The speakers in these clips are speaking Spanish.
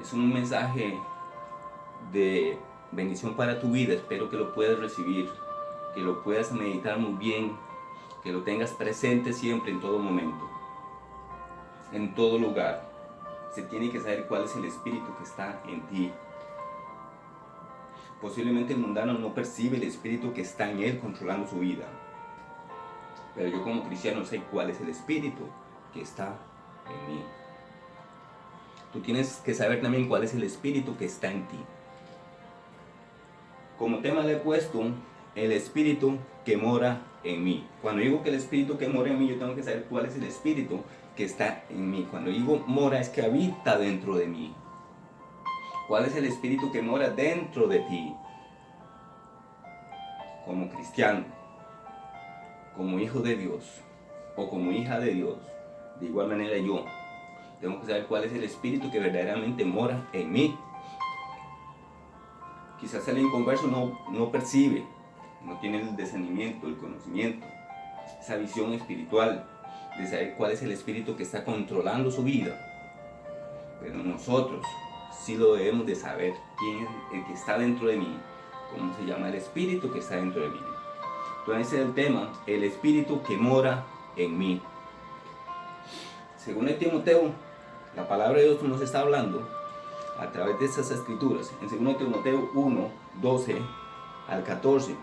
Es un mensaje de bendición para tu vida. Espero que lo puedas recibir, que lo puedas meditar muy bien, que lo tengas presente siempre, en todo momento, en todo lugar. Se tiene que saber cuál es el espíritu que está en ti. Posiblemente el mundano no percibe el espíritu que está en él controlando su vida, pero yo como cristiano sé cuál es el espíritu que está en mí. Tú tienes que saber también cuál es el espíritu que está en ti. Como tema le he puesto el espíritu que mora en mí. Cuando digo que el espíritu que mora en mí, yo tengo que saber cuál es el espíritu que está en mí. Cuando digo mora, es que habita dentro de mí. ¿Cuál es el espíritu que mora dentro de ti? Como cristiano, como hijo de Dios o como hija de Dios, de igual manera yo tengo que saber cuál es el espíritu que verdaderamente mora en mí. Quizás el inconverso no percibe, no tiene el discernimiento, el conocimiento, esa visión espiritual de saber cuál es el espíritu que está controlando su vida. Pero nosotros sí lo debemos de saber, quién es el que está dentro de mí, cómo se llama el espíritu que está dentro de mí. Entonces ese es el tema, el espíritu que mora en mí. Según el Timoteo, la palabra de Dios nos está hablando a través de estas escrituras, en 2 Timoteo 1, 12 al 14.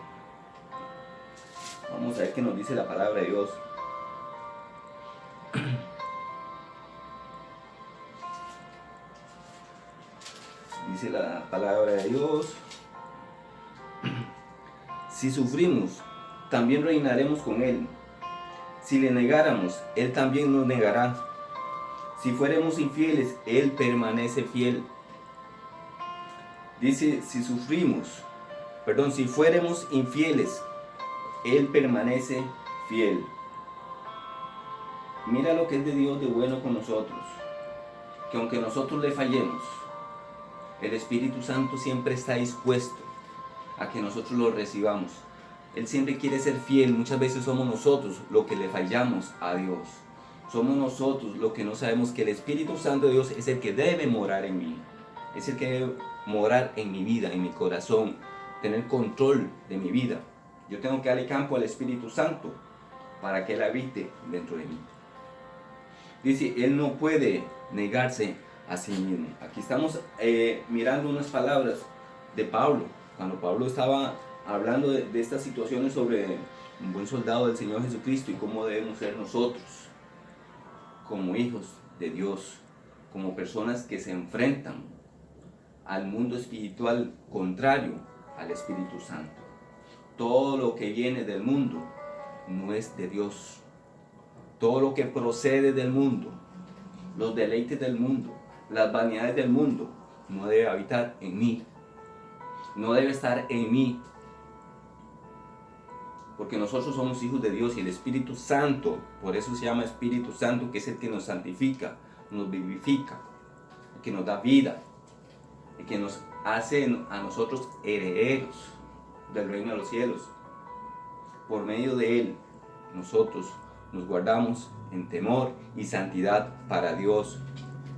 Vamos a ver qué nos dice la palabra de Dios. Dice la palabra de Dios: si sufrimos, también reinaremos con Él. Si le negáramos, Él también nos negará. Si fuéramos infieles, Él permanece fiel. Dice, si fuéramos infieles, Él permanece fiel. Mira lo que es de Dios de bueno con nosotros, que aunque nosotros le fallemos, el Espíritu Santo siempre está dispuesto a que nosotros lo recibamos. Él siempre quiere ser fiel. Muchas veces somos nosotros los que le fallamos a Dios. Somos nosotros los que no sabemos que el Espíritu Santo de Dios es el que debe morar en mí. Es el que debe morar en mi vida, en mi corazón, tener control de mi vida. Yo tengo que darle campo al Espíritu Santo para que Él habite dentro de mí. Dice, Él no puede negarse a sí mismo. Aquí estamos mirando unas palabras de Pablo, cuando Pablo estaba hablando de estas situaciones sobre un buen soldado del Señor Jesucristo y cómo debemos ser nosotros como hijos de Dios, como personas que se enfrentan al mundo espiritual contrario al Espíritu Santo. Todo lo que viene del mundo no es de Dios. Todo lo que procede del mundo, los deleites del mundo, las vanidades del mundo, no debe habitar en mí. No debe estar en mí. Porque nosotros somos hijos de Dios y el Espíritu Santo, por eso se llama Espíritu Santo, que es el que nos santifica, nos vivifica, el que nos da vida, el que nos hace a nosotros herederos del reino de los cielos. Por medio de Él, nosotros nos guardamos en temor y santidad para Dios,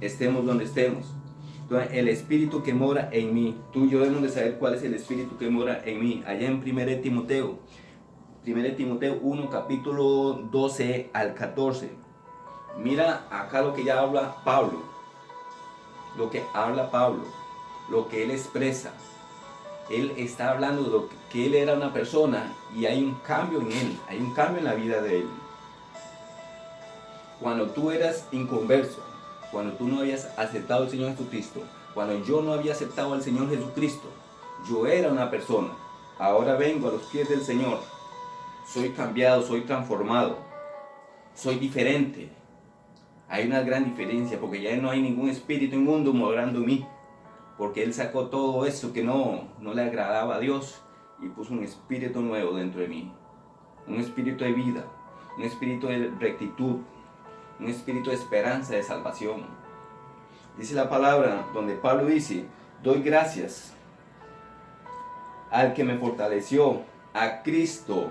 estemos donde estemos. Entonces, el espíritu que mora en mí, tú y yo debemos de saber cuál es el espíritu que mora en mí. Allá en 1 Timoteo 1 capítulo 12 al 14. Mira acá lo que ya habla Pablo, lo que él expresa. Él está hablando de lo que él era una persona y hay un cambio en él, hay un cambio en la vida de él. Cuando tú eras inconverso, cuando tú no habías aceptado al Señor Jesucristo, cuando yo no había aceptado al Señor Jesucristo, yo era una persona. Ahora vengo a los pies del Señor. Soy cambiado, soy transformado, soy diferente. Hay una gran diferencia porque ya no hay ningún espíritu inmundo morando en mí. Porque Él sacó todo eso que no le agradaba a Dios y puso un espíritu nuevo dentro de mí. Un espíritu de vida, un espíritu de rectitud, un espíritu de esperanza, de salvación. Dice la palabra donde Pablo dice, doy gracias al que me fortaleció, a Cristo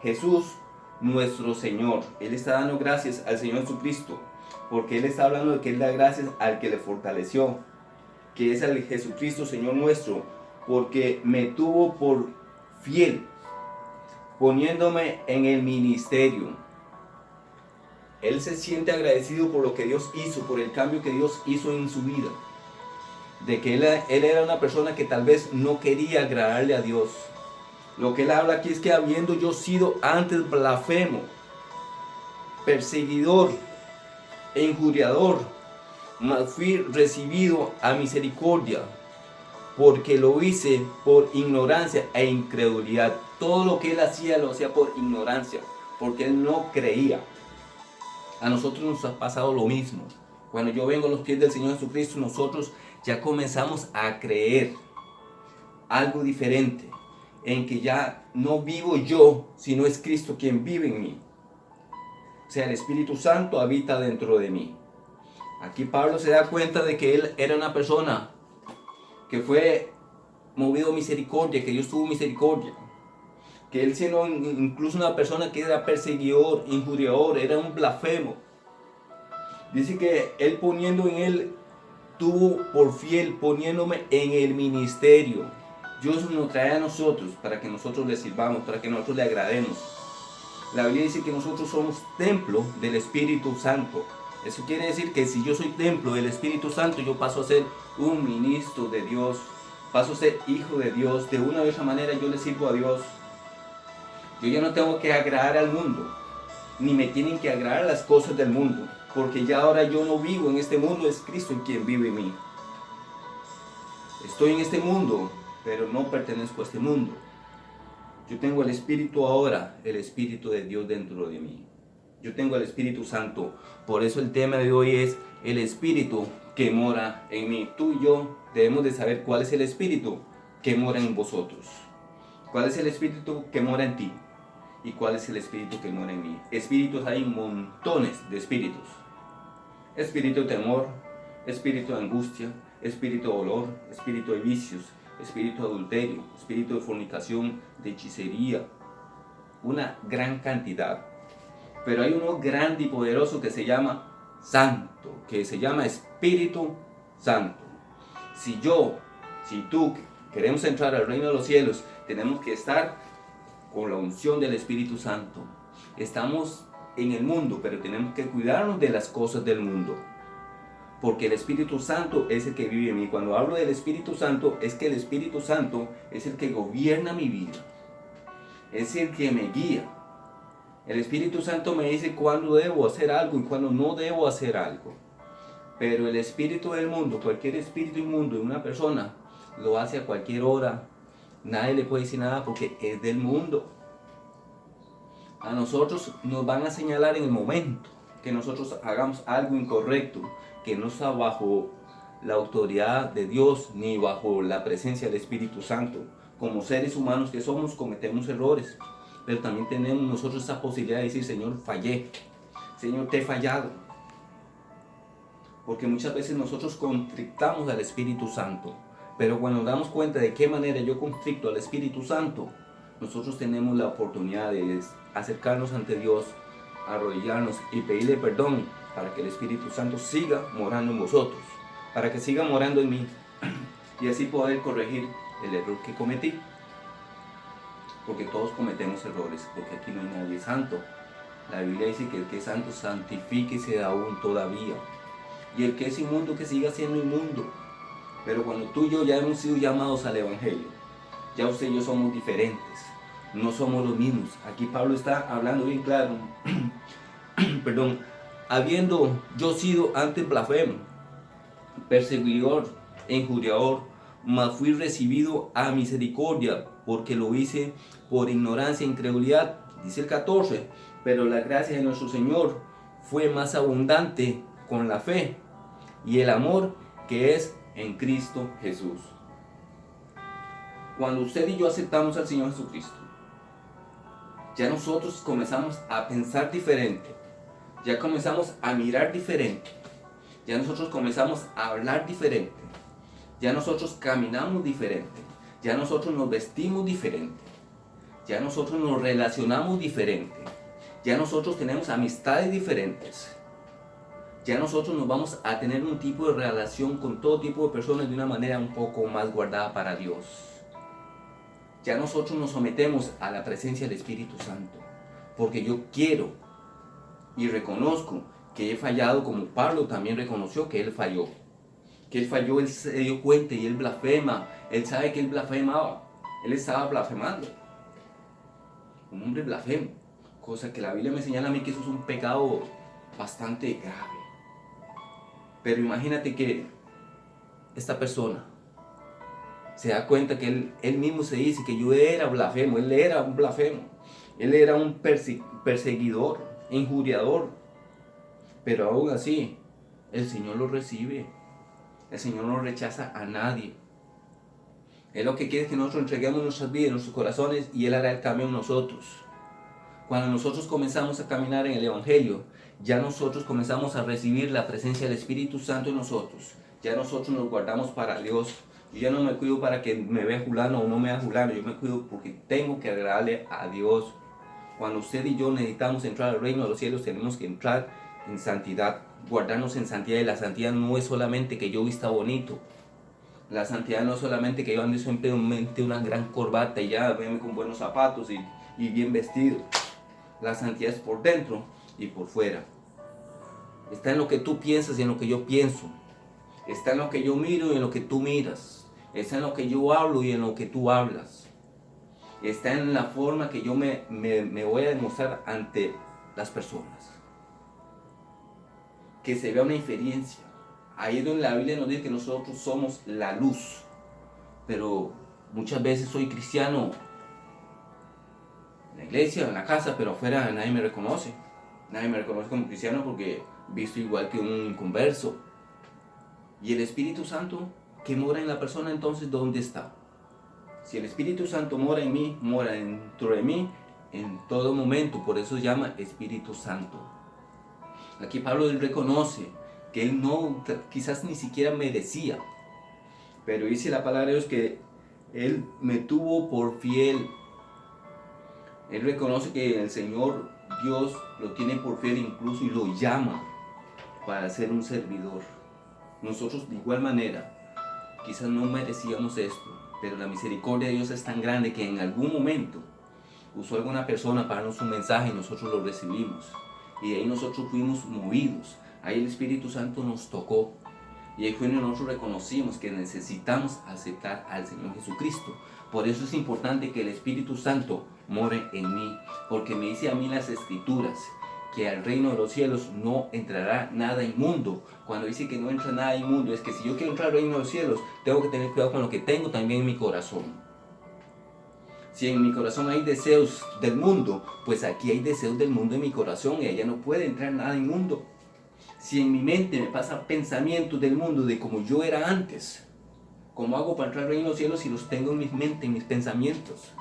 Jesús nuestro Señor. Él está dando gracias al Señor Jesucristo, porque Él está hablando de que Él da gracias al que le fortaleció. que es el Jesucristo Señor nuestro, porque me tuvo por fiel, poniéndome en el ministerio. Él se siente agradecido por lo que Dios hizo, por el cambio que Dios hizo en su vida. De que él era una persona que tal vez no quería agradarle a Dios. Lo que él habla aquí es que habiendo yo sido antes blasfemo, perseguidor e injuriador, mas fui recibido a misericordia, porque lo hice por ignorancia e incredulidad. Todo lo que él hacía lo hacía por ignorancia, porque él no creía. A nosotros nos ha pasado lo mismo. Cuando yo vengo a los pies del Señor Jesucristo, nosotros ya comenzamos a creer algo diferente, en que ya no vivo yo, sino es Cristo quien vive en mí. O sea, el Espíritu Santo habita dentro de mí. Aquí Pablo se da cuenta de que él era una persona que fue movido a misericordia, que Dios tuvo misericordia. Que él siendo incluso una persona que era perseguidor, injuriador, era un blasfemo. Dice que él poniendo en él, tuvo por fiel, poniéndome en el ministerio. Dios nos trae a nosotros para que nosotros le sirvamos, para que nosotros le agrademos. La Biblia dice que nosotros somos templo del Espíritu Santo. Eso quiere decir que si yo soy templo del Espíritu Santo, yo paso a ser un ministro de Dios, paso a ser hijo de Dios. De una u otra manera yo le sirvo a Dios. Yo ya no tengo que agradar al mundo, ni me tienen que agradar las cosas del mundo, porque ya ahora yo no vivo en este mundo, es Cristo quien vive en mí. Estoy en este mundo, pero no pertenezco a este mundo. Yo tengo el Espíritu ahora, el Espíritu de Dios dentro de mí. Yo tengo el Espíritu Santo. Por eso el tema de hoy es el Espíritu que mora en mí. Tú y yo debemos de saber cuál es el Espíritu que mora en vosotros. ¿Cuál es el Espíritu que mora en ti? ¿Y cuál es el Espíritu que mora en mí? Espíritus, hay montones de espíritus. Espíritu de temor, espíritu de angustia, espíritu de dolor, espíritu de vicios, espíritu de adulterio, espíritu de fornicación, de hechicería. Una gran cantidad. Pero hay uno grande y poderoso que se llama Santo, que se llama Espíritu Santo. Si tú queremos entrar al reino de los cielos, tenemos que estar con la unción del Espíritu Santo. Estamos en el mundo, pero tenemos que cuidarnos de las cosas del mundo, porque el Espíritu Santo es el que vive en mí. Cuando hablo del Espíritu Santo, es que el Espíritu Santo es el que gobierna mi vida, es el que me guía. El Espíritu Santo me dice cuándo debo hacer algo y cuándo no debo hacer algo. Pero el espíritu del mundo, cualquier espíritu inmundo de una persona, lo hace a cualquier hora. Nadie le puede decir nada porque es del mundo. A nosotros nos van a señalar en el momento que nosotros hagamos algo incorrecto, que no está bajo la autoridad de Dios ni bajo la presencia del Espíritu Santo. Como seres humanos que somos, cometemos errores, pero también tenemos nosotros esa posibilidad de decir: Señor, fallé, Señor, te he fallado. Porque muchas veces nosotros contrictamos al Espíritu Santo, pero cuando nos damos cuenta de qué manera yo contricto al Espíritu Santo, nosotros tenemos la oportunidad de acercarnos ante Dios, arrodillarnos y pedirle perdón para que el Espíritu Santo siga morando en vosotros, para que siga morando en mí y así poder corregir el error que cometí. Porque todos cometemos errores, porque aquí no hay nadie santo. La Biblia dice que el que es santo, santifíquese aún todavía. Y el que es inmundo, que siga siendo inmundo. Pero cuando tú y yo ya hemos sido llamados al Evangelio, ya usted y yo somos diferentes, no somos los mismos. Aquí Pablo está hablando bien claro. Perdón, habiendo yo sido antes blasfemo, perseguidor e injuriador, mas fui recibido a misericordia, porque lo hice por ignorancia e incredulidad. Dice el 14, pero la gracia de nuestro Señor fue más abundante con la fe y el amor que es en Cristo Jesús. Cuando usted y yo aceptamos al Señor Jesucristo, ya nosotros comenzamos a pensar diferente, ya comenzamos a mirar diferente, ya nosotros comenzamos a hablar diferente, ya nosotros caminamos diferente, ya nosotros nos vestimos diferente, ya nosotros nos relacionamos diferente, ya nosotros tenemos amistades diferentes. ya nosotros nos vamos a tener un tipo de relación con todo tipo de personas de una manera un poco más guardada para Dios. Ya nosotros nos sometemos a la presencia del Espíritu Santo, porque yo quiero y reconozco que he fallado, como Pablo también reconoció que él falló. Que él falló, él se dio cuenta y él blasfema. Él sabe que él blasfemaba. Él estaba blasfemando. Un hombre blasfemo. Cosa que la Biblia me señala a mí que eso es un pecado bastante grave. Pero imagínate que esta persona se da cuenta que él mismo se dice que yo era blasfemo. Él era un blasfemo. Él era un perseguidor, injuriador. Pero aún así, el Señor lo recibe. El Señor no rechaza a nadie. Él lo que quiere es que nosotros entreguemos nuestras vidas, nuestros corazones, y Él hará el cambio en nosotros. Cuando nosotros comenzamos a caminar en el Evangelio, ya nosotros comenzamos a recibir la presencia del Espíritu Santo en nosotros. Ya nosotros nos guardamos para Dios. Yo ya no me cuido para que me vea fulano o no me vea fulano. Yo me cuido porque tengo que agradarle a Dios. Cuando usted y yo necesitamos entrar al reino de los cielos, tenemos que entrar en santidad, guardarnos en santidad. Y la santidad no es solamente que yo vista bonito. La santidad no es solamente que yo ande simplemente una gran corbata y ya venme con buenos zapatos y bien vestido. La santidad es por dentro y por fuera. Está en lo que tú piensas y en lo que yo pienso. Está en lo que yo miro y en lo que tú miras. Está en lo que yo hablo y en lo que tú hablas. Está en la forma que yo me voy a demostrar ante las personas. Que se vea una diferencia. Ahí es donde la Biblia nos dice que nosotros somos la luz. Pero muchas veces soy cristiano en la iglesia, en la casa, pero afuera nadie me reconoce. Nadie me reconoce como cristiano porque visto igual que un inconverso. Y el Espíritu Santo que mora en la persona, entonces, ¿dónde está? Si el Espíritu Santo mora en mí, mora dentro de mí en todo momento. Por eso se llama Espíritu Santo. Aquí Pablo él reconoce que él no, quizás ni siquiera merecía. Pero dice la palabra de Dios que él me tuvo por fiel. Él reconoce que el Señor Dios lo tiene por fiel incluso y lo llama para ser un servidor. Nosotros de igual manera, quizás no merecíamos esto, pero la misericordia de Dios es tan grande que en algún momento usó alguna persona para darnos un mensaje y nosotros lo recibimos. Y de ahí nosotros fuimos movidos. Ahí el Espíritu Santo nos tocó. Y ahí fue donde nosotros reconocimos que necesitamos aceptar al Señor Jesucristo. Por eso es importante que el Espíritu Santo more en mí. Porque me dice a mí las Escrituras que al reino de los cielos no entrará nada inmundo. Cuando dice que no entra nada inmundo, es que si yo quiero entrar al reino de los cielos, tengo que tener cuidado con lo que tengo también en mi corazón. Si en mi corazón hay deseos del mundo, pues aquí hay deseos del mundo en mi corazón y allá no puede entrar nada inmundo. Si en mi mente me pasan pensamientos del mundo de como yo era antes, ¿cómo hago para entrar al reino de los cielos si los tengo en mi mente, en mis pensamientos?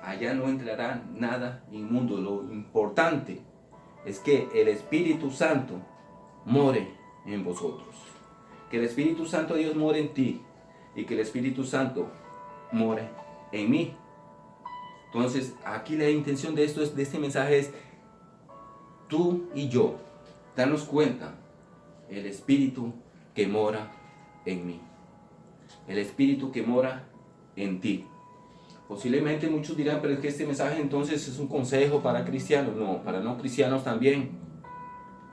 Allá no entrará nada inmundo. Lo importante es que el Espíritu Santo more en vosotros. Que el Espíritu Santo de Dios more en ti y que el Espíritu Santo more en mí. Entonces, aquí la intención de este mensaje es tú y yo darnos cuenta el Espíritu que mora en mí, el Espíritu que mora en ti. Posiblemente muchos dirán, pero es que este mensaje entonces es un consejo para cristianos. No, para no cristianos también,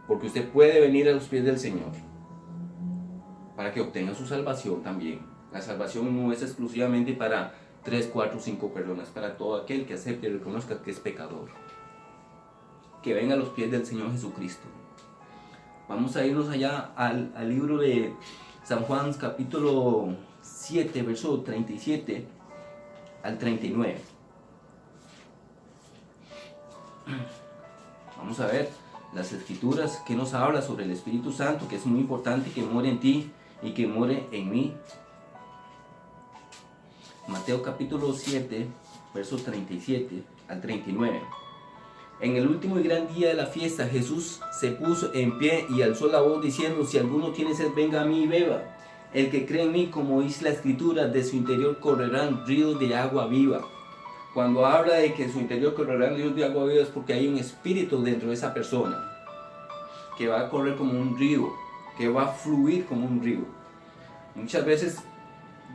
porque usted puede venir a los pies del Señor para que obtenga su salvación también. La salvación no es exclusivamente para 3, 4, 5 personas, para todo aquel que acepte y reconozca que es pecador, que venga a los pies del Señor Jesucristo. Vamos a irnos allá al libro de San Juan, capítulo 7, verso 37 al 39. Vamos a ver las Escrituras que nos habla sobre el Espíritu Santo, que es muy importante que more en ti y que more en mí. Mateo capítulo 7, versos 37 al 39. En el último y gran día de la fiesta, Jesús se puso en pie y alzó la voz diciendo: si alguno tiene sed, venga a mí y beba. El que cree en mí, como dice la Escritura, de su interior correrán ríos de agua viva. Cuando habla de que de su interior correrán ríos de agua viva es porque hay un espíritu dentro de esa persona. que va a correr como un río, que va a fluir como un río. Muchas veces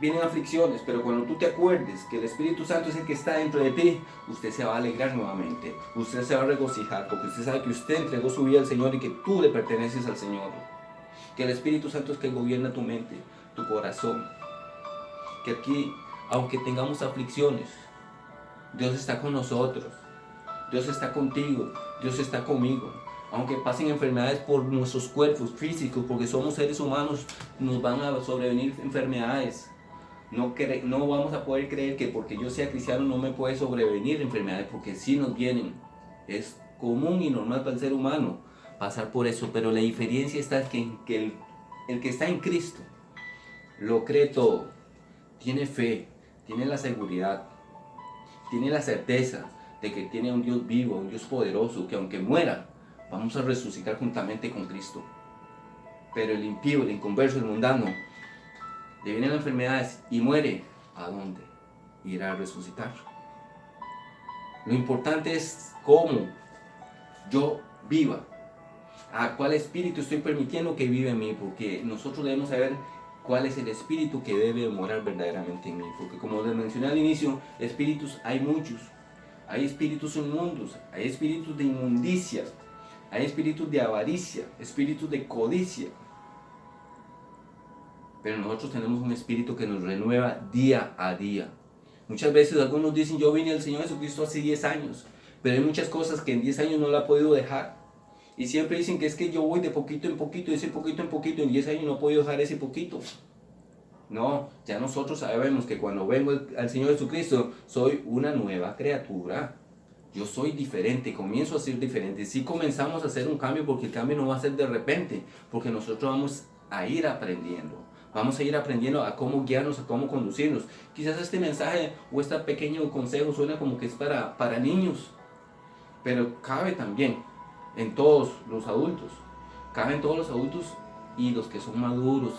vienen aflicciones, pero cuando tú te acuerdes que el Espíritu Santo es el que está dentro de ti, usted se va a alegrar nuevamente, usted se va a regocijar, porque usted sabe que usted entregó su vida al Señor y que tú le perteneces al Señor. Que el Espíritu Santo es que gobierna tu mente, tu corazón. Que aquí, aunque tengamos aflicciones, Dios está con nosotros, Dios está contigo, Dios está conmigo. Aunque pasen enfermedades por nuestros cuerpos físicos, porque somos seres humanos, nos van a sobrevenir enfermedades. No vamos a poder creer que porque yo sea cristiano no me puede sobrevenir enfermedades, porque sí nos vienen. Es común y normal para el ser humano pasar por eso, pero la diferencia está en que el que está en Cristo lo cree todo, tiene fe, tiene la seguridad, tiene la certeza de que tiene un Dios vivo, un Dios poderoso, que aunque muera, vamos a resucitar juntamente con Cristo. Pero el impío, el inconverso, el mundano, le vienen las enfermedades y muere, ¿a dónde? Irá a resucitar. Lo importante es cómo yo viva, a cuál espíritu estoy permitiendo que viva en mí, porque nosotros debemos saber cuál es el espíritu que debe morar verdaderamente en mí, porque como les mencioné al inicio, espíritus hay muchos. Hay espíritus inmundos, hay espíritus de inmundicia, hay espíritus de avaricia, espíritus de codicia. Pero nosotros tenemos un espíritu que nos renueva día a día. Muchas veces algunos dicen, yo vine al Señor Jesucristo hace 10 años, pero hay muchas cosas que en 10 años no la he podido dejar. Y siempre dicen que es que yo voy de poquito en poquito, y ese poquito en poquito, en 10 años no he podido dejar ese poquito. No, ya nosotros sabemos que cuando vengo al Señor Jesucristo, soy una nueva criatura. Yo soy diferente, comienzo a ser diferente. Sí comenzamos a hacer un cambio, porque el cambio no va a ser de repente, porque nosotros vamos a ir aprendiendo. Vamos a ir aprendiendo a cómo guiarnos, a cómo conducirnos. Quizás este mensaje o este pequeño consejo suena como que es para niños, pero cabe también en todos los adultos. Cabe en todos los adultos y los que son maduros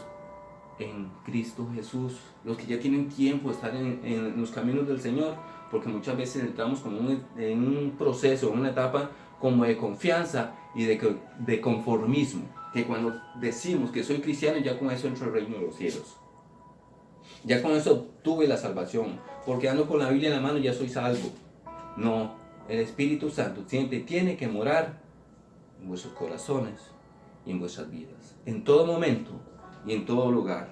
en Cristo Jesús, los que ya tienen tiempo de estar en los caminos del Señor, porque muchas veces entramos como en un proceso, en una etapa como de confianza y de conformismo, que cuando decimos que soy cristiano, ya con eso entro al reino de los cielos, ya con eso obtuve la salvación, porque ando con la Biblia en la mano ya soy salvo. No, el Espíritu Santo siempre tiene que morar en vuestros corazones y en vuestras vidas, en todo momento y en todo lugar.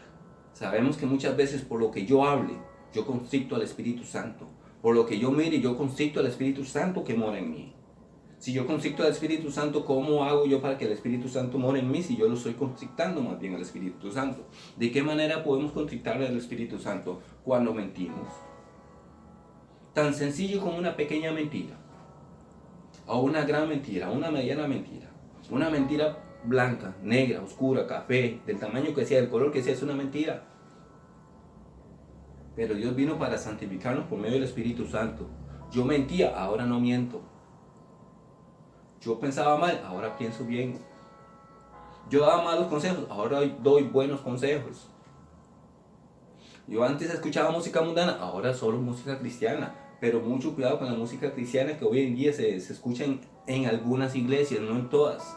Sabemos que muchas veces por lo que yo hable, yo constricto al Espíritu Santo. Por lo que yo mire, yo constricto al Espíritu Santo que mora en mí. Si yo constricto al Espíritu Santo, ¿cómo hago yo para que el Espíritu Santo more en mí si yo lo estoy constrictando más bien al Espíritu Santo? ¿De qué manera podemos constrictar al Espíritu Santo? Cuando mentimos. Tan sencillo como una pequeña mentira, o una gran mentira, una mediana mentira. Una mentira blanca, negra, oscura, café, del tamaño que sea, del color que sea, es una mentira. Pero Dios vino para santificarnos por medio del Espíritu Santo. Yo mentía, ahora no miento. Yo pensaba mal, ahora pienso bien. Yo daba malos consejos, ahora doy buenos consejos. Yo antes escuchaba música mundana, ahora solo música cristiana. Pero mucho cuidado con la música cristiana que hoy en día se escucha en algunas iglesias, no en todas.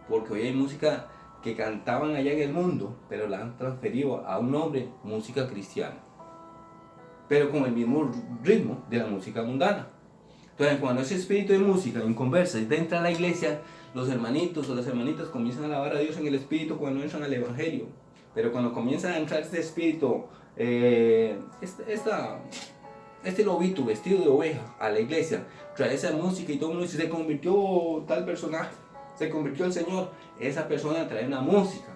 Porque hoy hay música que cantaban allá en el mundo, pero la han transferido a un nombre, música cristiana, pero con el mismo ritmo de la música mundana. Entonces, cuando ese espíritu de música en conversa entra a la iglesia, los hermanitos o las hermanitas comienzan a alabar a Dios en el espíritu cuando entran al evangelio. Pero cuando comienza a entrar este espíritu, este lobito vestido de oveja a la iglesia, trae esa música y todo el mundo dice, se convirtió tal personaje, se convirtió el Señor. Esa persona trae una música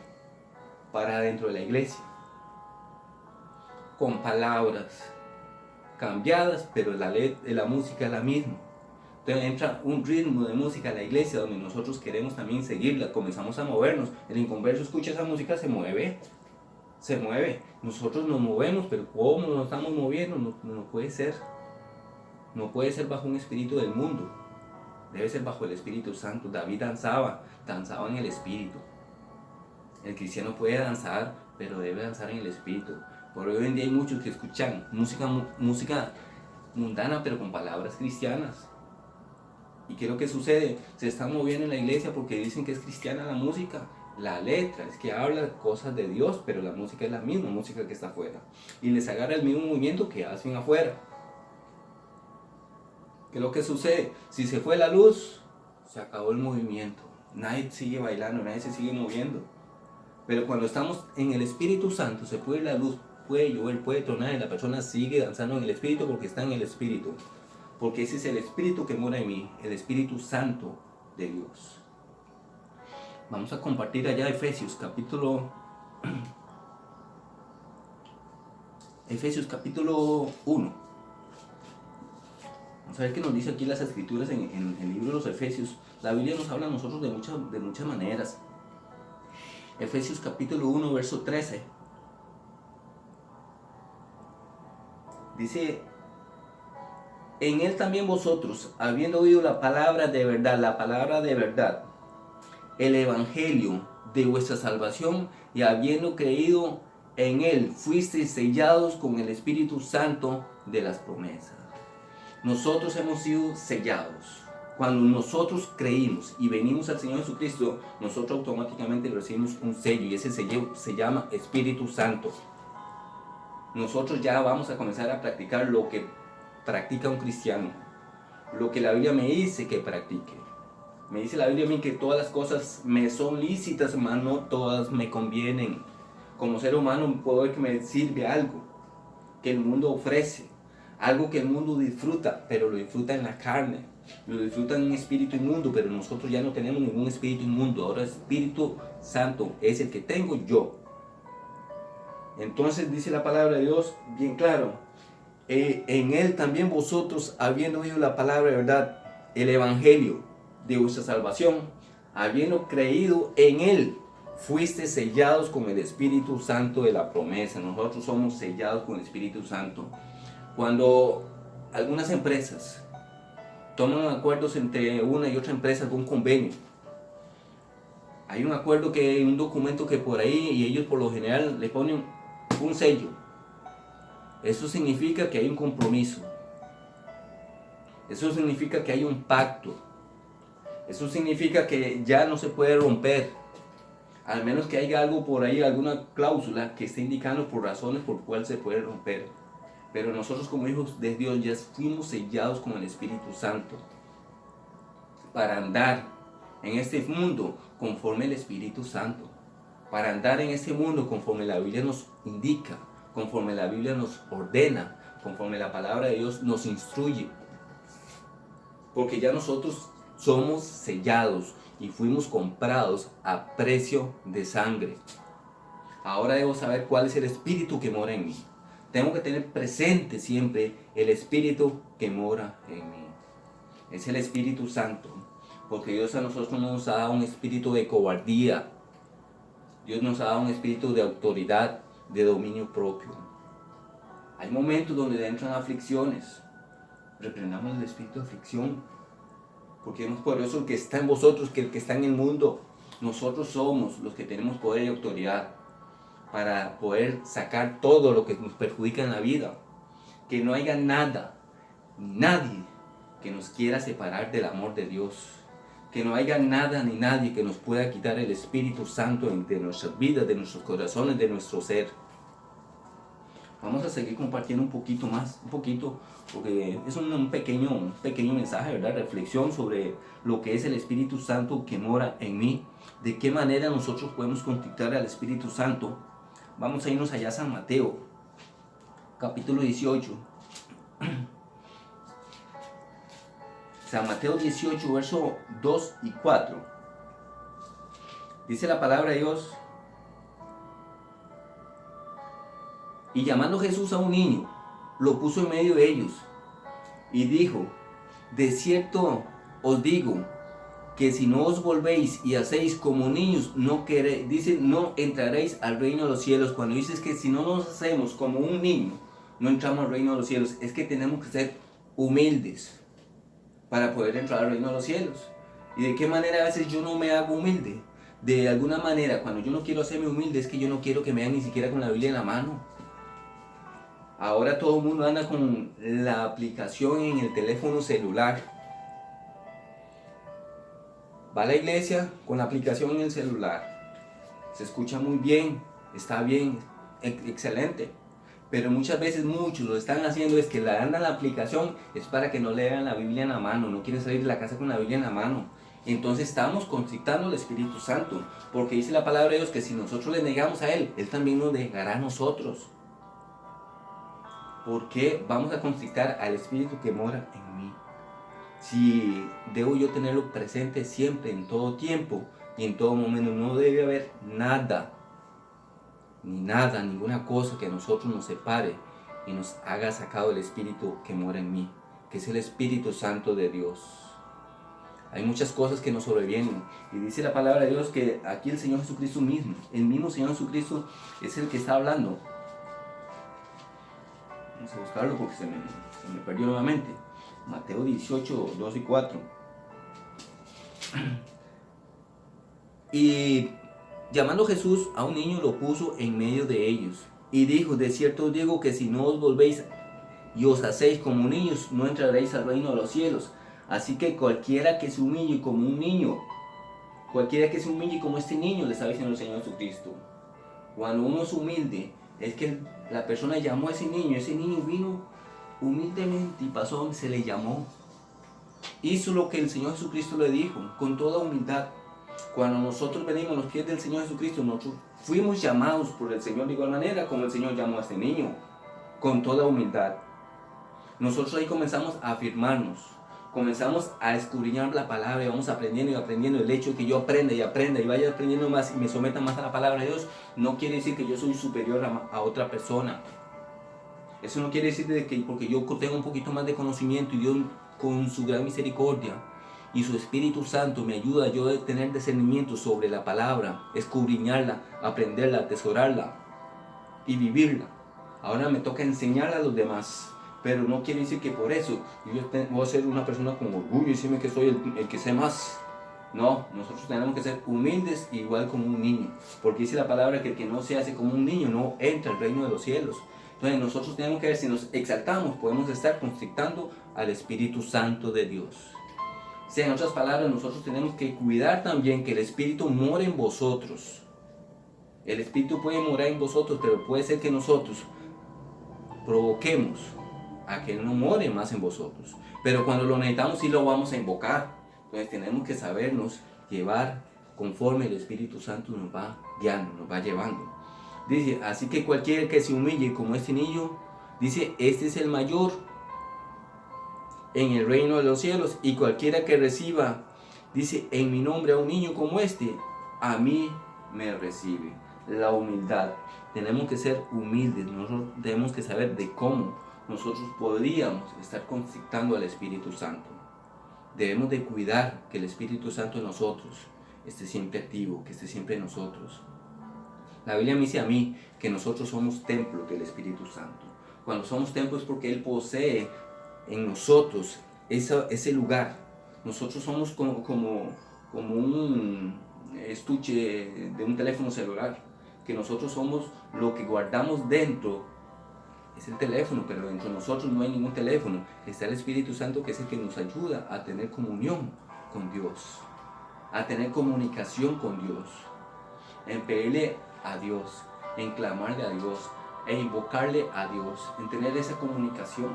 para dentro de la iglesia, con palabras cambiadas, pero la música es la misma. Entonces entra un ritmo de música a la iglesia donde nosotros queremos también seguirla, comenzamos a movernos. El inconverso escucha esa música, se mueve. Nosotros nos movemos, pero ¿cómo nos estamos moviendo? No puede ser. No puede ser bajo un espíritu del mundo. Debe ser bajo el Espíritu Santo. David danzaba en el espíritu. El cristiano puede danzar, pero debe danzar en el espíritu. Por hoy en día hay muchos que escuchan música mundana, pero con palabras cristianas. ¿Y qué es lo que sucede? Se están moviendo en la iglesia porque dicen que es cristiana la música. La letra es que habla cosas de Dios, pero la música es la misma música que está afuera. Y les agarra el mismo movimiento que hacen afuera. ¿Qué es lo que sucede? Si se fue la luz, se acabó el movimiento. Nadie sigue bailando, nadie se sigue moviendo. Pero cuando estamos en el Espíritu Santo, se puede ir la luz, puede llover, puede tronar, y la persona sigue danzando en el Espíritu porque está en el Espíritu. Porque ese es el Espíritu que mora en mí, el Espíritu Santo de Dios. Vamos a compartir allá Efesios capítulo 1. Vamos a ver qué nos dice aquí las escrituras en el libro de los Efesios. La Biblia nos habla a nosotros de muchas maneras. Efesios capítulo 1, verso 13. Dice: en él también vosotros, habiendo oído la palabra de verdad, el evangelio de vuestra salvación, y habiendo creído en él, fuisteis sellados con el Espíritu Santo de las promesas. Nosotros hemos sido sellados. Cuando nosotros creímos y venimos al Señor Jesucristo, nosotros automáticamente recibimos un sello, y ese sello se llama Espíritu Santo. Nosotros ya vamos a comenzar a practicar lo que practica un cristiano, lo que la Biblia me dice que practique. Me dice la Biblia a mí que todas las cosas me son lícitas, mas no todas me convienen. Como ser humano puedo ver que me sirve algo que el mundo ofrece, algo que el mundo disfruta, pero lo disfruta en la carne, lo disfruta en un espíritu inmundo, pero nosotros ya no tenemos ningún espíritu inmundo. Ahora el Espíritu Santo es el que tengo yo. Entonces dice la palabra de Dios bien claro: en él también vosotros, habiendo oído la palabra de verdad, el evangelio de vuestra salvación, habiendo creído en él, fuiste sellados con el Espíritu Santo de la promesa. Nosotros somos sellados con el Espíritu Santo. Cuando algunas empresas toman acuerdos entre una y otra empresa, algún convenio, hay un acuerdo, que un documento que por ahí, y ellos por lo general le ponen un sello. Eso significa que hay un compromiso. Eso significa que hay un pacto. Eso significa que ya no se puede romper. Al menos que haya algo por ahí, alguna cláusula que esté indicando por razones por cuál se puede romper. Pero nosotros como hijos de Dios ya fuimos sellados con el Espíritu Santo para andar en este mundo conforme el Espíritu Santo. Para andar en este mundo conforme la Biblia nos indica, conforme la Biblia nos ordena, conforme la palabra de Dios nos instruye. Porque ya nosotros somos sellados y fuimos comprados a precio de sangre. Ahora debo saber cuál es el espíritu que mora en mí. Tengo que tener presente siempre el espíritu que mora en mí. Es el Espíritu Santo. Porque Dios a nosotros no nos ha dado un espíritu de cobardía. Dios nos ha dado un espíritu de autoridad, de dominio propio. Hay momentos donde entran aflicciones. Reprendamos el espíritu de aflicción, porque es más poderoso el que está en vosotros que el que está en el mundo. Nosotros somos los que tenemos poder y autoridad para poder sacar todo lo que nos perjudica en la vida. Que no haya nada, nadie que nos quiera separar del amor de Dios. Que no haya nada ni nadie que nos pueda quitar el Espíritu Santo de nuestras vidas, de nuestros corazones, de nuestro ser. Vamos a seguir compartiendo un poquito más, porque es un pequeño mensaje, ¿verdad? Reflexión sobre lo que es el Espíritu Santo que mora en mí. De qué manera nosotros podemos contactar al Espíritu Santo. Vamos a irnos allá a San Mateo, capítulo 18. San Mateo 18, verso 2 y 4. Dice la palabra de Dios: y llamando Jesús a un niño, lo puso en medio de ellos, y dijo: de cierto os digo, que si no os volvéis y hacéis como niños, no entraréis al reino de los cielos. Cuando dices que si no nos hacemos como un niño, no entramos al reino de los cielos, es que tenemos que ser humildes para poder entrar al reino de los cielos. ¿Y de qué manera a veces yo no me hago humilde? De alguna manera, cuando yo no quiero hacerme humilde, es que yo no quiero que me vean ni siquiera con la Biblia en la mano. Ahora todo el mundo anda con la aplicación en el teléfono celular. Va a la iglesia con la aplicación en el celular. Se escucha muy bien, está bien, excelente. Pero muchas veces muchos lo están haciendo es que le dan la aplicación es para que no lean la Biblia en la mano, no quieren salir de la casa con la Biblia en la mano. Entonces estamos contristando al Espíritu Santo, porque dice la palabra de Dios que si nosotros le negamos a Él, Él también nos negará a nosotros. Porque vamos a constristar al Espíritu que mora en mí. Si debo yo tenerlo presente siempre, en todo tiempo y en todo momento, no debe haber nada, ni nada, ninguna cosa que a nosotros nos separe y nos haga sacado el Espíritu que mora en mí, que es el Espíritu Santo de Dios. Hay muchas cosas que nos sobrevienen y dice la palabra de Dios que aquí el Señor Jesucristo mismo, el mismo Señor Jesucristo es el que está hablando. Vamos a buscarlo porque se me perdió nuevamente. Mateo 18, 2 y 4. Y llamando Jesús a un niño lo puso en medio de ellos y dijo: de cierto os digo que si no os volvéis y os hacéis como niños, no entraréis al reino de los cielos. Así que cualquiera que se humille como un niño, cualquiera que se humille como este niño, le está diciendo el Señor Jesucristo. Cuando uno es humilde, es que la persona llamó a ese niño vino humildemente y pasó donde se le llamó. Hizo lo que el Señor Jesucristo le dijo, con toda humildad. Cuando nosotros venimos a los pies del Señor Jesucristo, nosotros fuimos llamados por el Señor de igual manera como el Señor llamó a este niño, con toda humildad. Nosotros ahí comenzamos a afirmarnos, comenzamos a escudriñar la palabra y vamos aprendiendo y aprendiendo. El hecho de que yo aprenda y vaya aprendiendo más y me someta más a la palabra de Dios, no quiere decir que yo soy superior a otra persona. Eso no quiere decir de que porque yo tengo un poquito más de conocimiento y Dios con su gran misericordia y su Espíritu Santo me ayuda yo a tener discernimiento sobre la palabra, escudriñarla, aprenderla, atesorarla y vivirla. Ahora me toca enseñarla a los demás, pero no quiere decir que por eso yo voy a ser una persona con orgullo y decirme que soy el que sé más. No, nosotros tenemos que ser humildes igual como un niño, porque dice la palabra que el que no se hace como un niño no entra al reino de los cielos. Entonces nosotros tenemos que ver, si nos exaltamos, podemos estar constrictando al Espíritu Santo de Dios. O sea, en otras palabras, nosotros tenemos que cuidar también que el Espíritu more en vosotros. El Espíritu puede morar en vosotros, pero puede ser que nosotros provoquemos a que no more más en vosotros. Pero cuando lo necesitamos, sí lo vamos a invocar. Entonces tenemos que sabernos llevar conforme el Espíritu Santo nos va guiando, nos va llevando. Dice, así que cualquiera que se humille como este niño, dice, este es el mayor en el reino de los cielos. Y cualquiera que reciba, dice, en mi nombre a un niño como este, a mí me recibe. La humildad. Tenemos que ser humildes. Nosotros tenemos que saber de cómo nosotros podríamos estar constrictando al Espíritu Santo. Debemos de cuidar que el Espíritu Santo en nosotros esté siempre activo, que esté siempre en nosotros. La Biblia me dice a mí que nosotros somos templo del Espíritu Santo. Cuando somos templo es porque Él posee en nosotros ese lugar. Nosotros somos como un estuche de un teléfono celular, que nosotros somos lo que guardamos dentro. Es el teléfono, pero dentro de nosotros no hay ningún teléfono. Está el Espíritu Santo, que es el que nos ayuda a tener comunión con Dios, a tener comunicación con Dios, en pedirle a Dios, en clamarle a Dios, e invocarle a Dios, en tener esa comunicación.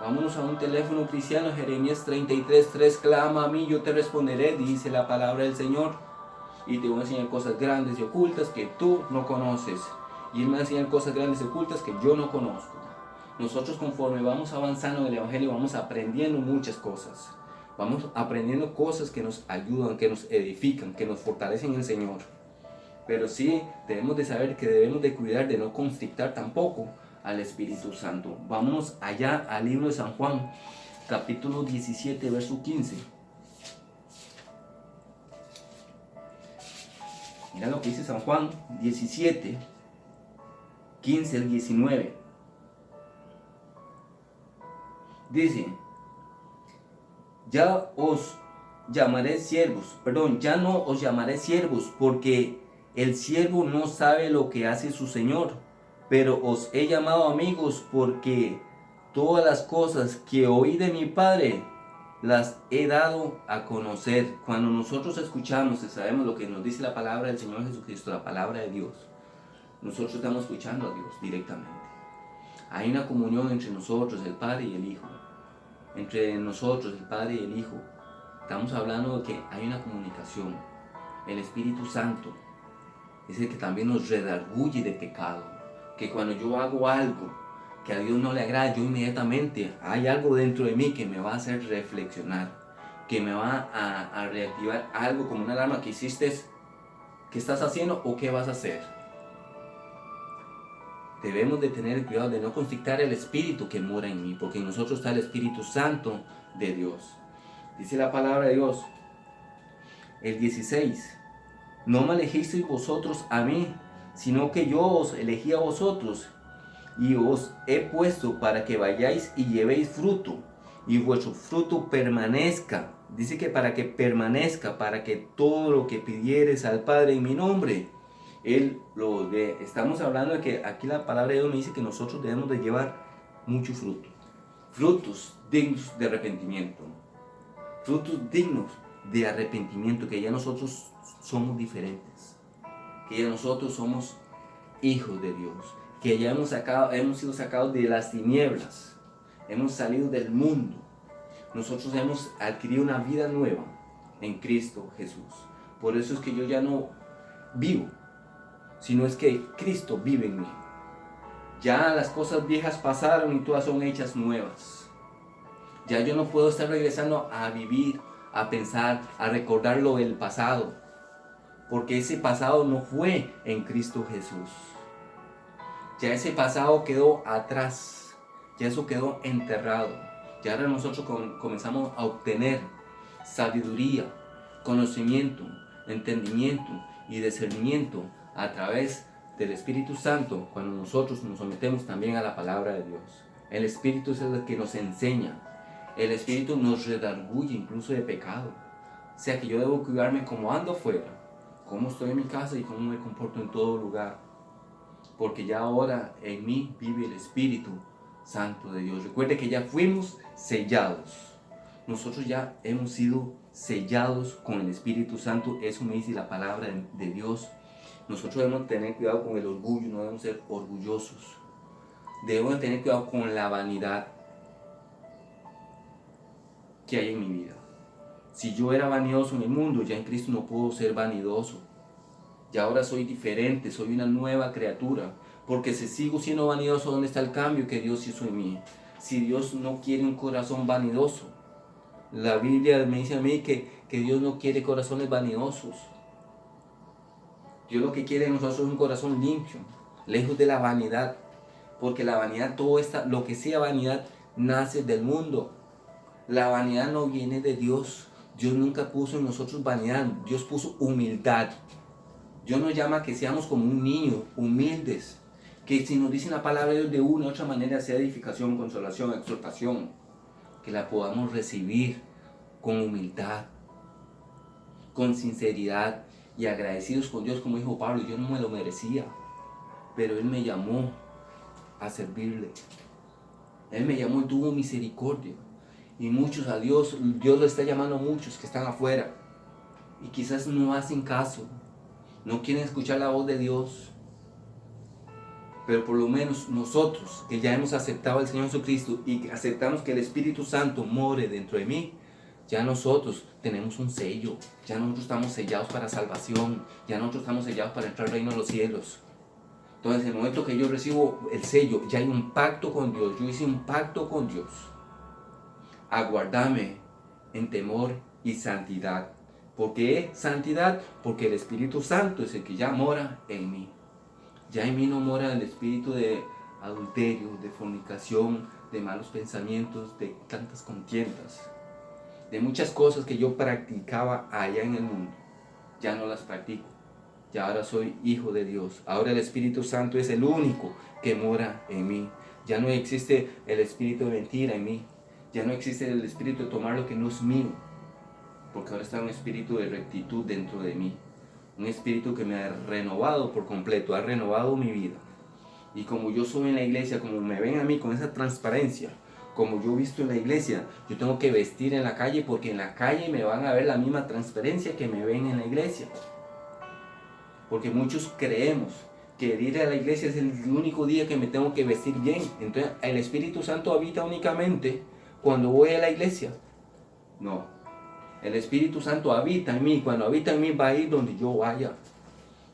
Vámonos a un teléfono cristiano. Jeremías 33:3, clama a mí, yo te responderé, dice la palabra del Señor, y te voy a enseñar cosas grandes y ocultas que tú no conoces. Y Él me va a enseñar cosas grandes y ocultas que yo no conozco. Nosotros, conforme vamos avanzando en el Evangelio, vamos aprendiendo muchas cosas. Vamos aprendiendo cosas que nos ayudan, que nos edifican, que nos fortalecen en el Señor. Pero sí debemos de saber que debemos de cuidar de no constrictar tampoco al Espíritu Santo. Vámonos allá al libro de San Juan, capítulo 17, verso 15. Mira lo que dice San Juan 17, 15 al 19. Dice, ya no os llamaré siervos, porque el siervo no sabe lo que hace su Señor, pero os he llamado amigos, porque todas las cosas que oí de mi Padre las he dado a conocer. Cuando nosotros escuchamos y sabemos lo que nos dice la palabra del Señor Jesucristo, la palabra de Dios, nosotros estamos escuchando a Dios directamente. Hay una comunión entre nosotros, el Padre y el Hijo. Entre nosotros, el Padre y el Hijo. Estamos hablando de que hay una comunicación. El Espíritu Santo es el que también nos redarguye de pecado. Que cuando yo hago algo que a Dios no le agrada, yo inmediatamente hay algo dentro de mí que me va a hacer reflexionar, que me va a reactivar algo como una alarma que hiciste, que estás haciendo o qué vas a hacer. Debemos de tener cuidado de no constrictar el Espíritu que mora en mí, porque en nosotros está el Espíritu Santo de Dios. Dice la palabra de Dios, el 16, no me elegisteis vosotros a mí, sino que yo os elegí a vosotros, y os he puesto para que vayáis y llevéis fruto, y vuestro fruto permanezca. Dice que para que permanezca, para que todo lo que pidieres al Padre en mi nombre, Él lo dé. Estamos hablando de que aquí la palabra de Dios me dice que nosotros debemos de llevar mucho fruto. Frutos dignos de arrepentimiento. Frutos dignos de arrepentimiento, que ya nosotros somos diferentes. Que ya nosotros somos hijos de Dios. Que ya hemos sido sacados de las tinieblas. Hemos salido del mundo. Nosotros hemos adquirido una vida nueva en Cristo Jesús. Por eso es que yo ya no vivo, sino es que Cristo vive en mí. Ya las cosas viejas pasaron y todas son hechas nuevas. Ya yo no puedo estar regresando a vivir, a pensar, a recordar lo del pasado, porque ese pasado no fue en Cristo Jesús. Ya ese pasado quedó atrás, ya eso quedó enterrado. Ya ahora nosotros comenzamos a obtener sabiduría, conocimiento, entendimiento y discernimiento a través del Espíritu Santo cuando nosotros nos sometemos también a la palabra de Dios. El Espíritu es el que nos enseña. El Espíritu nos redarguye incluso de pecado. O sea que yo debo cuidarme como ando afuera, cómo estoy en mi casa y cómo me comporto en todo lugar. Porque ya ahora en mí vive el Espíritu Santo de Dios. Recuerde que ya fuimos sellados. Nosotros ya hemos sido sellados con el Espíritu Santo. Eso me dice la palabra de Dios. Nosotros debemos tener cuidado con el orgullo, no debemos ser orgullosos. Debemos tener cuidado con la vanidad que hay en mi vida. Si yo era vanidoso en el mundo, ya en Cristo no puedo ser vanidoso. Y ahora soy diferente, soy una nueva criatura. Porque si sigo siendo vanidoso, ¿dónde está el cambio que Dios hizo en mí? Si Dios no quiere un corazón vanidoso. La Biblia me dice a mí que Dios no quiere corazones vanidosos. Dios lo que quiere en nosotros es un corazón limpio, lejos de la vanidad. Porque la vanidad, todo lo que sea vanidad, nace del mundo. La vanidad no viene de Dios. Dios nunca puso en nosotros vanidad. Dios puso humildad. Dios nos llama a que seamos como un niño, humildes. Que si nos dicen la palabra de Dios de una u otra manera, sea edificación, consolación, exhortación, que la podamos recibir con humildad, con sinceridad y agradecidos con Dios, como dijo Pablo. Yo no me lo merecía, pero Él me llamó a servirle. Él me llamó y tuvo misericordia. Y muchos a Dios lo está llamando a muchos que están afuera y quizás no hacen caso, no quieren escuchar la voz de Dios. Pero por lo menos nosotros que ya hemos aceptado al Señor Jesucristo y que aceptamos que el Espíritu Santo more dentro de mí, ya nosotros tenemos un sello, ya nosotros estamos sellados para salvación, ya nosotros estamos sellados para entrar al reino de los cielos. Entonces, en el momento que yo recibo el sello, ya hay un pacto con Dios. Yo hice un pacto con Dios. Aguardame en temor y santidad. ¿Por qué santidad? Porque el Espíritu Santo es el que ya mora en mí. Ya en mí no mora el espíritu de adulterio, de fornicación, de malos pensamientos, de tantas contiendas, de muchas cosas que yo practicaba allá en el mundo. Ya no las practico. Ya ahora soy hijo de Dios. Ahora el Espíritu Santo es el único que mora en mí. Ya no existe el espíritu de mentira en mí. Ya no existe el espíritu de tomar lo que no es mío. Porque ahora está un espíritu de rectitud dentro de mí. Un espíritu que me ha renovado por completo, ha renovado mi vida. Y como yo soy en la iglesia, como me ven a mí con esa transparencia, como yo he visto en la iglesia, yo tengo que vestir en la calle porque en la calle me van a ver la misma transparencia que me ven en la iglesia. Porque muchos creemos que el ir a la iglesia es el único día que me tengo que vestir bien. Entonces el Espíritu Santo habita únicamente cuando voy a la iglesia. No, el Espíritu Santo habita en mí. Cuando habita en mí va a ir donde yo vaya.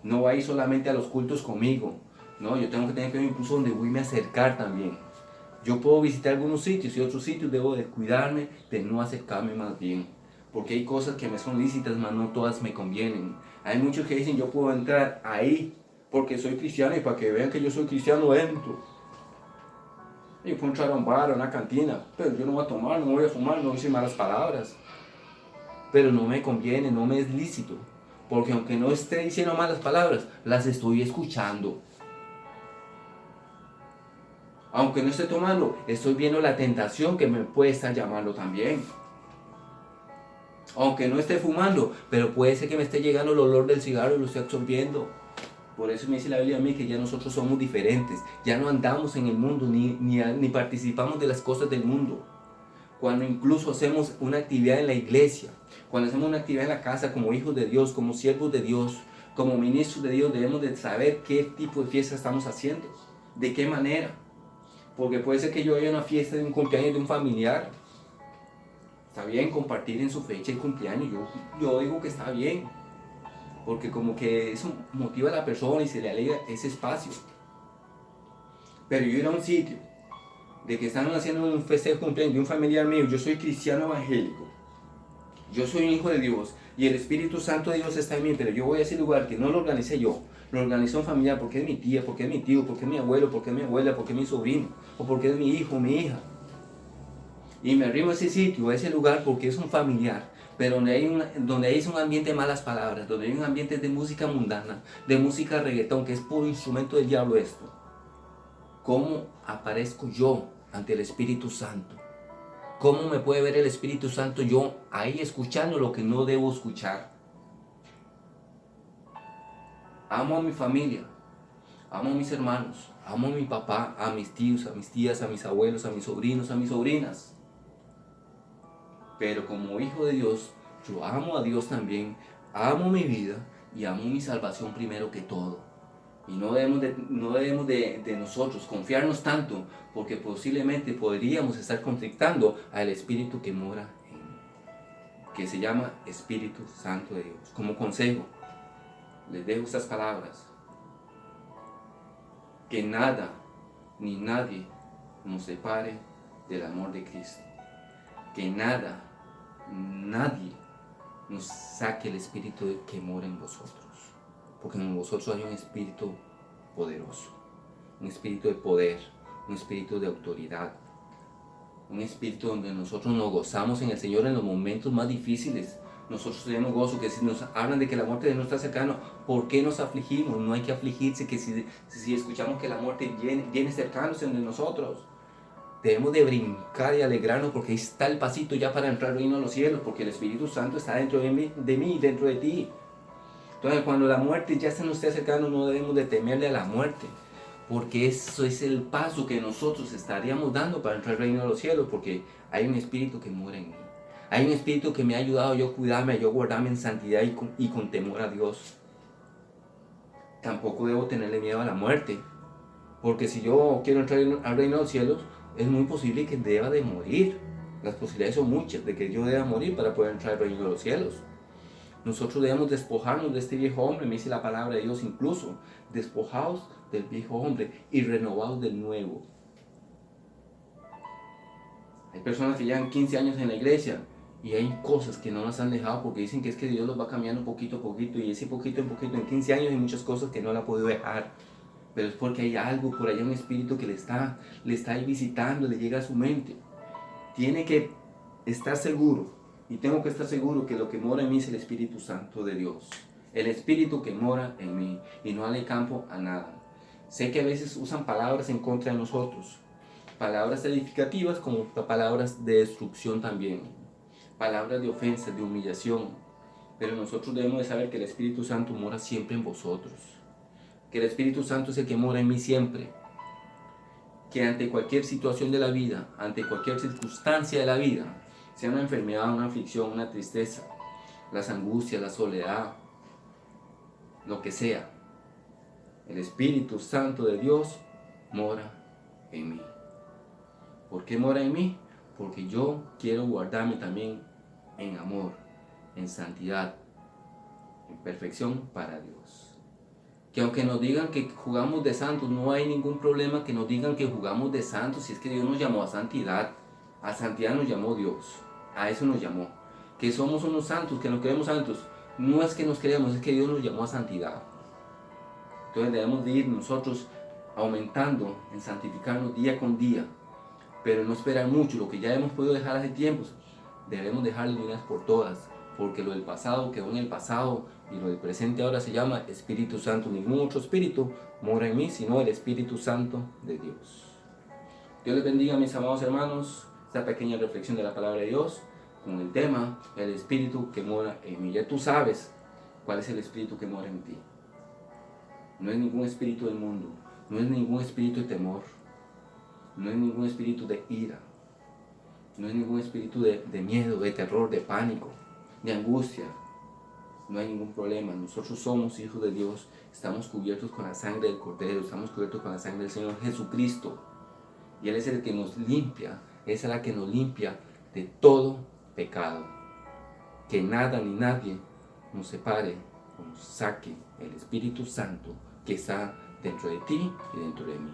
No va a ir solamente a los cultos conmigo. No, yo tengo que tener que ir incluso donde voy a acercar también. Yo puedo visitar algunos sitios y otros sitios debo de cuidarme de no acercarme más bien. Porque hay cosas que me son lícitas, mas no todas me convienen. Hay muchos que dicen yo puedo entrar ahí porque soy cristiano y para que vean que yo soy cristiano entro. Yo puedo entrar a un bar, a una cantina, pero yo no voy a tomar, no voy a fumar, no voy a decir malas palabras. Pero no me conviene, no me es lícito. Porque aunque no esté diciendo malas palabras, las estoy escuchando. Aunque no esté tomando, estoy viendo la tentación que me puede estar llamando también. Aunque no esté fumando, pero puede ser que me esté llegando el olor del cigarro y lo esté absorbiendo. Por eso me dice la Biblia a mí que ya nosotros somos diferentes. Ya no andamos en el mundo ni participamos de las cosas del mundo. Cuando incluso hacemos una actividad en la iglesia, cuando hacemos una actividad en la casa como hijos de Dios, como siervos de Dios, como ministros de Dios, debemos de saber qué tipo de fiesta estamos haciendo, de qué manera. Porque puede ser que yo vaya a una fiesta de un cumpleaños de un familiar. Está bien compartir en su fecha el cumpleaños, yo digo que está bien. Porque como que eso motiva a la persona y se le alegra ese espacio. Pero yo ir a un sitio de que están haciendo un festejo de cumpleaños de un familiar mío, yo soy cristiano evangélico, yo soy un hijo de Dios y el Espíritu Santo de Dios está en mí, pero yo voy a ese lugar que no lo organicé yo, lo organizó un familiar porque es mi tía, porque es mi tío, porque es mi abuelo, porque es mi abuela, porque es mi sobrino, o porque es mi hijo, mi hija. Y me arrimo a ese sitio, a ese lugar porque es un familiar, pero donde hay un ambiente de malas palabras, donde hay un ambiente de música mundana, de música reggaetón, que es puro instrumento del diablo esto. ¿Cómo aparezco yo ante el Espíritu Santo? ¿Cómo me puede ver el Espíritu Santo yo ahí escuchando lo que no debo escuchar? Amo a mi familia, amo a mis hermanos, amo a mi papá, a mis tíos, a mis tías, a mis abuelos, a mis sobrinos, a mis sobrinas. Pero como hijo de Dios, yo amo a Dios también, amo mi vida y amo mi salvación primero que todo. Y no debemos de nosotros confiarnos tanto, porque posiblemente podríamos estar conflictando al Espíritu que mora en mí, que se llama Espíritu Santo de Dios. Como consejo, les dejo estas palabras: que nada ni nadie nos separe del amor de Cristo. Que nada, nadie nos saque el Espíritu que mora en vosotros. Porque en vosotros hay un Espíritu poderoso, un espíritu de poder, un espíritu de autoridad, un espíritu donde nosotros nos gozamos en el Señor en los momentos más difíciles. Nosotros tenemos gozo, que si nos hablan de que la muerte no está cercana, ¿por qué nos afligimos? No hay que afligirse, que si escuchamos que la muerte viene cercándose de nosotros, debemos de brincar y alegrarnos porque ahí está el pasito ya para entrar al reino de los cielos, porque el Espíritu Santo está dentro de mí y dentro de ti. Entonces cuando la muerte ya se nos esté acercando, no debemos de temerle a la muerte, porque eso es el paso que nosotros estaríamos dando para entrar al reino de los cielos, porque hay un espíritu que mora en mí. Hay un espíritu que me ha ayudado a yo cuidarme, a yo guardarme en santidad y con temor a Dios. Tampoco debo tenerle miedo a la muerte, porque si yo quiero entrar al reino de los cielos, es muy posible que deba de morir. Las posibilidades son muchas de que yo deba morir para poder entrar al reino de los cielos. Nosotros debemos despojarnos de este viejo hombre, me dice la palabra de Dios incluso, despojados del viejo hombre y renovados del nuevo. Hay personas que llevan 15 años en la iglesia y hay cosas que no las han dejado porque dicen que es que Dios los va cambiando poquito a poquito, y ese poquito en poquito, en 15 años hay muchas cosas que no la ha podido dejar. Pero es porque hay algo por allá, un espíritu que le está ahí visitando, le llega a su mente. Tiene que estar seguro, y tengo que estar seguro, que lo que mora en mí es el Espíritu Santo de Dios. El Espíritu que mora en mí, y no darle campo a nada. Sé que a veces usan palabras en contra de nosotros, palabras edificativas como palabras de destrucción también, palabras de ofensa, de humillación. Pero nosotros debemos de saber que el Espíritu Santo mora siempre en vosotros, que el Espíritu Santo es el que mora en mí siempre, que ante cualquier situación de la vida, ante cualquier circunstancia de la vida, sea una enfermedad, una aflicción, una tristeza, las angustias, la soledad, lo que sea, el Espíritu Santo de Dios mora en mí. ¿Por qué mora en mí? Porque yo quiero guardarme también en amor, en santidad, en perfección para Dios. Que aunque nos digan que jugamos de santos, no hay ningún problema que nos digan que jugamos de santos, si es que Dios nos llamó a santidad nos llamó Dios, a eso nos llamó. Que somos unos santos, que nos creemos santos, no es que nos creamos, es que Dios nos llamó a santidad. Entonces debemos de ir nosotros aumentando en santificarnos día con día, pero no esperar mucho, lo que ya hemos podido dejar hace tiempos, debemos dejarlo de una vez por todas, porque lo del pasado quedó en el pasado y lo del presente ahora se llama Espíritu Santo. Ningún otro espíritu mora en mí, sino el Espíritu Santo de Dios. Dios les bendiga, mis amados hermanos, esta pequeña reflexión de la palabra de Dios con el tema, el Espíritu que mora en mí. Ya tú sabes cuál es el Espíritu que mora en ti. No es ningún espíritu del mundo, no es ningún espíritu de temor, no es ningún espíritu de ira, no es ningún espíritu de miedo, de terror, de pánico, de angustia. No hay ningún problema. Nosotros somos hijos de Dios, estamos cubiertos con la sangre del Cordero, estamos cubiertos con la sangre del Señor Jesucristo. Y Él es el que nos limpia, es la que nos limpia de todo pecado. Que nada ni nadie nos separe o nos saque el Espíritu Santo que está dentro de ti y dentro de mí.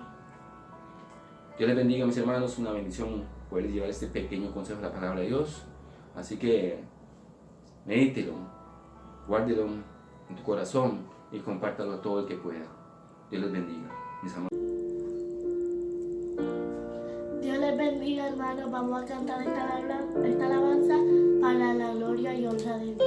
Dios les bendiga, mis hermanos, una bendición poder llevar este pequeño consejo de la palabra de Dios. Así que medítelo, guárdelo en tu corazón y compártalo a todo el que pueda. Dios les bendiga, mis amados. Dios les bendiga, hermanos. Vamos a cantar esta alabanza para la gloria y honra de Dios.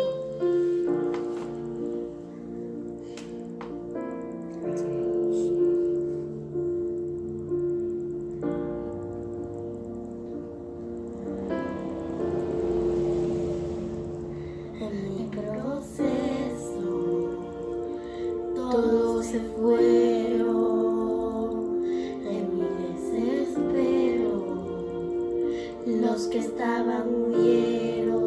Todos se fueron en mi desespero, los que estaban huyeron.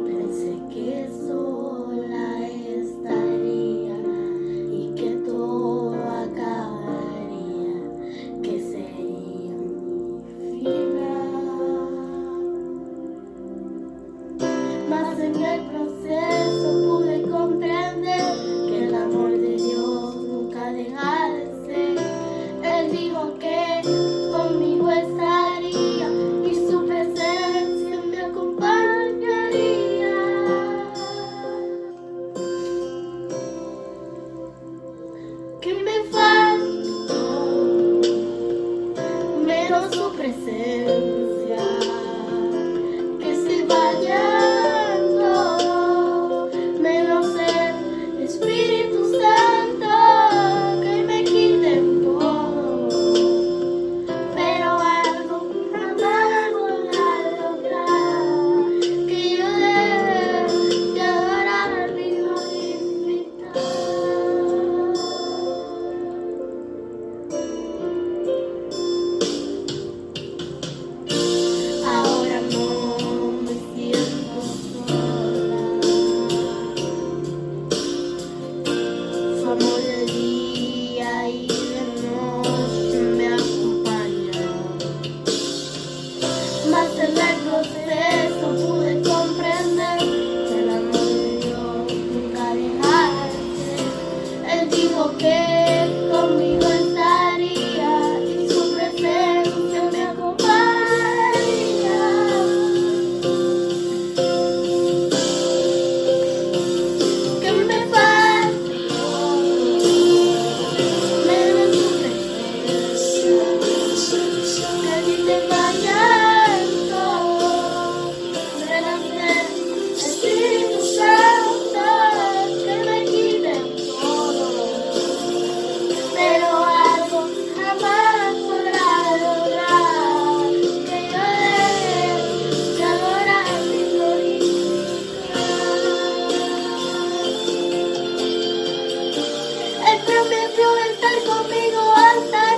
Pensé que sola estaría y que todo acabaría, que sería mi final. Mas en el proceso pude comprender que el amor de Dios nunca deja de ser. Él dijo que conmigo estaría y su presencia me acompañaría. Que me faltó menos su presencia, que se vaya menos el Espíritu Santo, que me quiten todo, pero algo jamás podrá lograr, que yo deje de adorar y glorificar. Ahora no me siento sola. Su amor de día y de noche me acompaña. Mas en el proceso pude comprender que el amor de Dios nunca deja de ser. Él dijo que conmigo estaría y su presencia me acompañaría. Que me faltó menos su presencia, que dice vallando, menos el Espíritu Santo, que me quite todo, prometió estar conmigo hasta